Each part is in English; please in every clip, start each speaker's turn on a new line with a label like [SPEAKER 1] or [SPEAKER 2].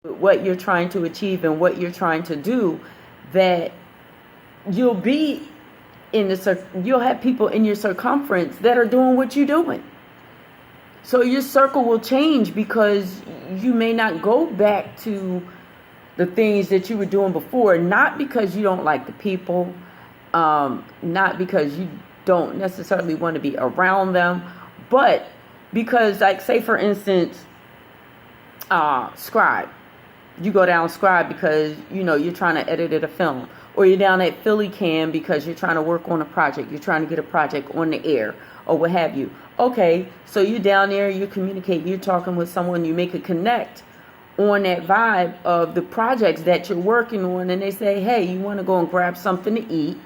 [SPEAKER 1] what you're trying to achieve and what you're trying to do, that you'll be you'll have people in your circumference that are doing what you're doing. So your circle will change, because you may not go back to the things that you were doing before, not because you don't like the people, not because you don't necessarily want to be around them, but because, like, say for instance, Scribe. You go down Scribe because, you're trying to edit a film. Or you're down at Philly Cam because you're trying to work on a project. You're trying to get a project on the air or what have you. Okay, so you're down there, you communicate, you're talking with someone, you make a connect on that vibe of the projects that you're working on. And they say, hey, you want to go and grab something to eat,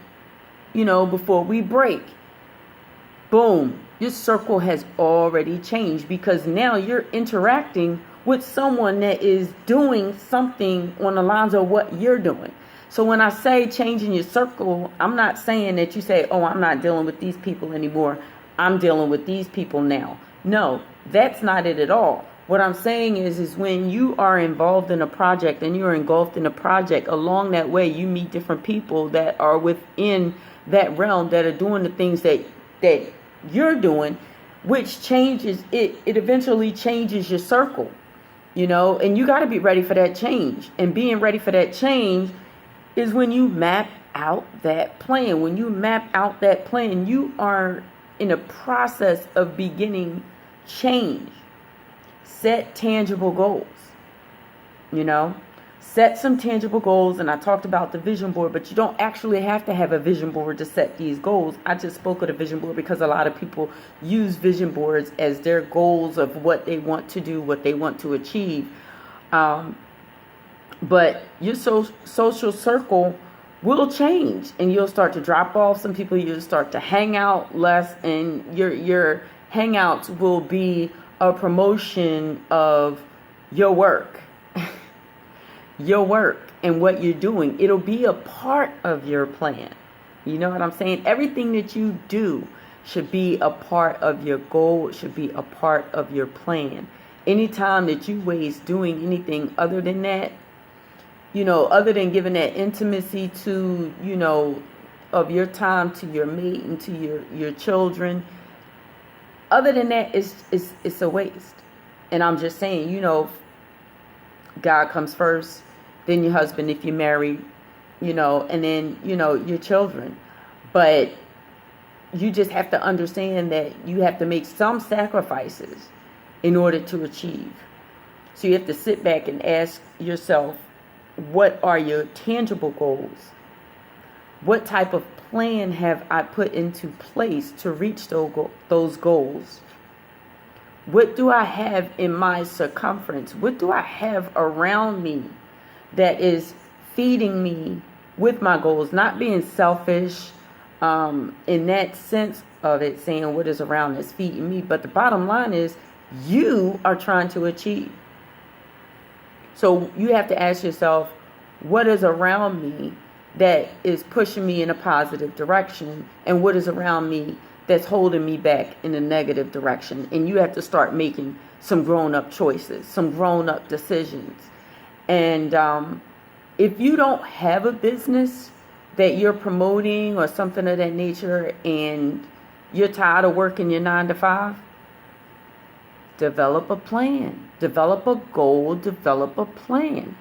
[SPEAKER 1] before we break. Boom. Your circle has already changed, because now you're interacting with someone that is doing something on the lines of what you're doing. So when I say changing your circle, I'm not saying that you say, oh, I'm not dealing with these people anymore, I'm dealing with these people now. No, that's not it at all. What I'm saying is when you are involved in a project and you're engulfed in a project, along that way you meet different people that are within that realm, that are doing the things that you're doing, which changes it eventually changes your circle. And you got to be ready for that change. And being ready for that change is when you map out that plan. When you map out that plan, you are in a process of beginning change. Set tangible goals. Set some tangible goals. And I talked about the vision board, but you don't actually have to have a vision board to set these goals. I just spoke of the vision board because a lot of people use vision boards as their goals of what they want to do, what they want to achieve. But your social circle will change, and you'll start to drop off some people. You'll start to hang out less, and your hangouts will be a promotion of your work. Your work and what you're doing. It'll be a part of your plan. You know what I'm saying? Everything that you do should be a part of your goal. It should be a part of your plan. Anytime that you waste doing anything other than that, other than giving that intimacy to, of your time to your mate and to your children, other than that, it's a waste. And I'm just saying, God comes first, then your husband if you're married, and then, your children. But you just have to understand that you have to make some sacrifices in order to achieve. So you have to sit back and ask yourself, what are your tangible goals? What type of plan have I put into place to reach those goals? What do I have in my circumference? What do I have around me that is feeding me with my goals? Not being selfish in that sense of it, saying what is around that's feeding me. But the bottom line is you are trying to achieve. So you have to ask yourself, what is around me that is pushing me in a positive direction? And what is around me that's holding me back in a negative direction? And you have to start making some grown-up choices, some grown-up decisions. And if you don't have a business that you're promoting or something of that nature, and you're tired of working your 9 to 5, develop a plan, develop a goal, develop a plan.